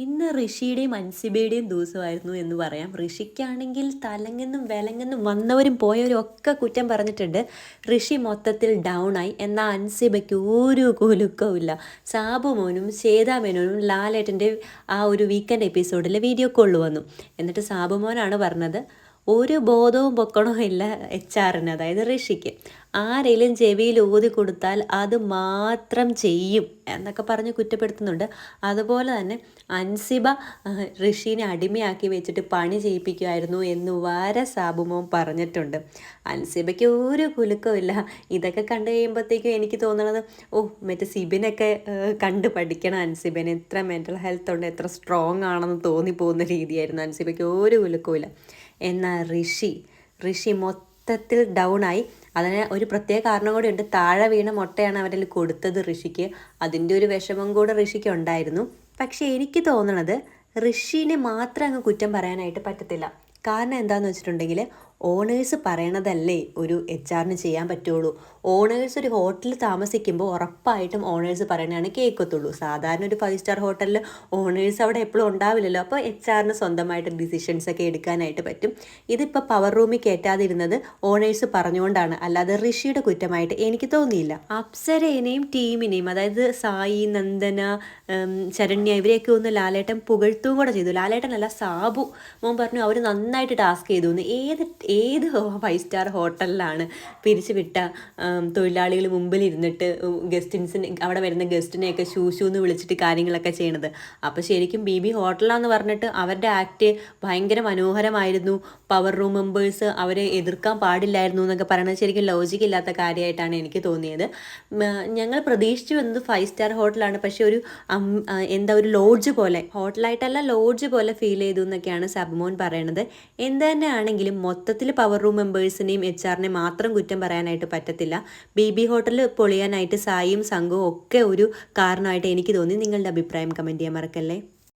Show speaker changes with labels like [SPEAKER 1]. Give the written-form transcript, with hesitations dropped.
[SPEAKER 1] ഇന്ന് ഋഷിയുടെയും അൻസിബയുടെയും ദിവസമായിരുന്നു എന്ന് പറയാം. ഋഷിക്കാണെങ്കിൽ തലങ്ങെന്നും വിലങ്ങെന്നും വന്നവരും പോയവരും ഒക്കെ കുറ്റം പറഞ്ഞിട്ടുണ്ട്. ഋഷി മൊത്തത്തിൽ ഡൗൺ ആയി. എന്നാൽ അൻസിബയ്ക്ക് ഒരു കുലുക്കവും ഇല്ല. സാബു മോനും ശ്വേതാ മേനോനും ലാലേട്ടൻ്റെ ആ ഒരു വീക്കെൻഡ് എപ്പിസോഡിൽ വീഡിയോ കോളിൽ വന്നു. എന്നിട്ട് സാബു മോനാണ് പറഞ്ഞത്, ഒരു ബോധവും പൊക്കണവും ഇല്ല HR-ന്, അതായത് ഋഷിക്ക്. ആരെങ്കിലും ചെവിയിൽ ഊതി കൊടുത്താൽ അത് മാത്രം ചെയ്യും എന്നൊക്കെ പറഞ്ഞ് കുറ്റപ്പെടുത്തുന്നുണ്ട്. അതുപോലെ തന്നെ അൻസിബ ഋഷീനെ അടിമയാക്കി വെച്ചിട്ട് പണി ചെയ്യിപ്പിക്കുമായിരുന്നു എന്ന് വരെ സാബുമോൻ പറഞ്ഞിട്ടുണ്ട്. അൻസിബയ്ക്ക് ഒരു കുലുക്കമില്ല. ഇതൊക്കെ കണ്ടു കഴിയുമ്പോഴത്തേക്കും എനിക്ക് തോന്നുന്നത്, മറ്റേ സിബിനൊക്കെ കണ്ട് പഠിക്കണം. അൻസിബന് എത്ര മെൻ്റൽ ഹെൽത്ത് ഉണ്ട്, എത്ര സ്ട്രോങ് ആണെന്ന് തോന്നിപ്പോകുന്ന രീതിയായിരുന്നു. അൻസിബയ്ക്ക് ഒരു കുലുക്കമില്ല. എന്നാൽ ഋഷി മൊത്തത്തിൽ ഡൗൺ ആയി. അതിന് ഒരു പ്രത്യേക കാരണം കൂടി ഉണ്ട്. താഴെ വീണ മുട്ടയാണ് അവരിൽ കൊടുത്തത് ഋഷിക്ക്. അതിൻ്റെ ഒരു വിഷമം കൂടെ ഋഷിക്ക് ഉണ്ടായിരുന്നു. പക്ഷേ എനിക്ക് തോന്നണത് ഋഷിനെ മാത്രം അങ്ങ് കുറ്റം പറയാനായിട്ട് പറ്റത്തില്ല. കാരണം എന്താണെന്ന് വെച്ചിട്ടുണ്ടെങ്കിൽ, ഓണേഴ്സ് പറയണതല്ലേ ഒരു HR-ന് ചെയ്യാൻ പറ്റുള്ളൂ. ഓണേഴ്സ് ഒരു ഹോട്ടലിൽ താമസിക്കുമ്പോൾ ഉറപ്പായിട്ടും ഓണേഴ്സ് പറയണതാണ് കേൾക്കത്തുള്ളൂ. സാധാരണ ഒരു 5 സ്റ്റാർ ഹോട്ടലിൽ ഓണേഴ്സ് അവിടെ എപ്പോഴും ഉണ്ടാവില്ലല്ലോ. അപ്പോൾ HR-ന് സ്വന്തമായിട്ട് ഡിസിഷൻസ് ഒക്കെ എടുക്കാനായിട്ട് പറ്റും. ഇതിപ്പോൾ പവർ റൂമിൽ കയറ്റാതിരുന്നത് ഓണേഴ്സ് പറഞ്ഞുകൊണ്ടാണ്, അല്ലാതെ ഋഷിയുടെ കുറ്റമായിട്ട് എനിക്ക് തോന്നിയില്ല. അപ്സരേനെയും ടീമിനെയും, അതായത് സായി, നന്ദന, ശരണ്യ, ഇവരെയൊക്കെ ഒന്ന് ലാലേട്ടൻ പുകഴ്ത്തും കൂടെ ചെയ്തു. ലാലേട്ടനല്ല, സാബു മോൻ പറഞ്ഞു അവർ നന്നായിട്ട് ടാസ്ക് ചെയ്തു എന്ന്. ഏത് 5 സ്റ്റാർ ഹോട്ടലിലാണ് പിരിച്ചുവിട്ട തൊഴിലാളികൾ മുമ്പിൽ ഇരുന്നിട്ട് അവിടെ വരുന്ന ഗസ്റ്റിനെയൊക്കെ എന്ന് വിളിച്ചിട്ട് കാര്യങ്ങളൊക്കെ ചെയ്യണത്? അപ്പോൾ ശരിക്കും BB ഹോട്ടലാന്ന് പറഞ്ഞിട്ട് അവരുടെ ആക്ട് ഭയങ്കര മനോഹരമായിരുന്നു. പവർ റൂം മെമ്പേഴ്സ് അവരെ എതിർക്കാൻ പാടില്ലായിരുന്നു എന്നൊക്കെ പറയുന്നത് ശരിക്കും ലോജിക്ക് ഇല്ലാത്ത കാര്യമായിട്ടാണ് എനിക്ക് തോന്നിയത്. ഞങ്ങൾ പ്രതീക്ഷിച്ചു വന്നത് 5 സ്റ്റാർ ഹോട്ടലാണ്, പക്ഷേ ഒരു ഒരു ലോഡ്ജ് പോലെ, ഹോട്ടലായിട്ടല്ല ലോഡ്ജ് പോലെ ഫീൽ ചെയ്തു എന്നൊക്കെയാണ് സബ്മോൻ പറയണത്. എന്ത് തന്നെ ആണെങ്കിലും മൊത്തത്തിൽ പവർ റൂം മെമ്പേഴ്സിനെയും HR-നെ മാത്രം കുറ്റം പറയാനായിട്ട് പറ്റത്തില്ല. BB ഹോട്ടൽ പൊളിയാനായിട്ട് സായിയും സംഘവും ഒക്കെ ഒരു കാരണമായിട്ട് എനിക്ക് തോന്നി. നിങ്ങളുടെ അഭിപ്രായം കമൻറ്റ് ചെയ്യാൻ മറക്കല്ലേ.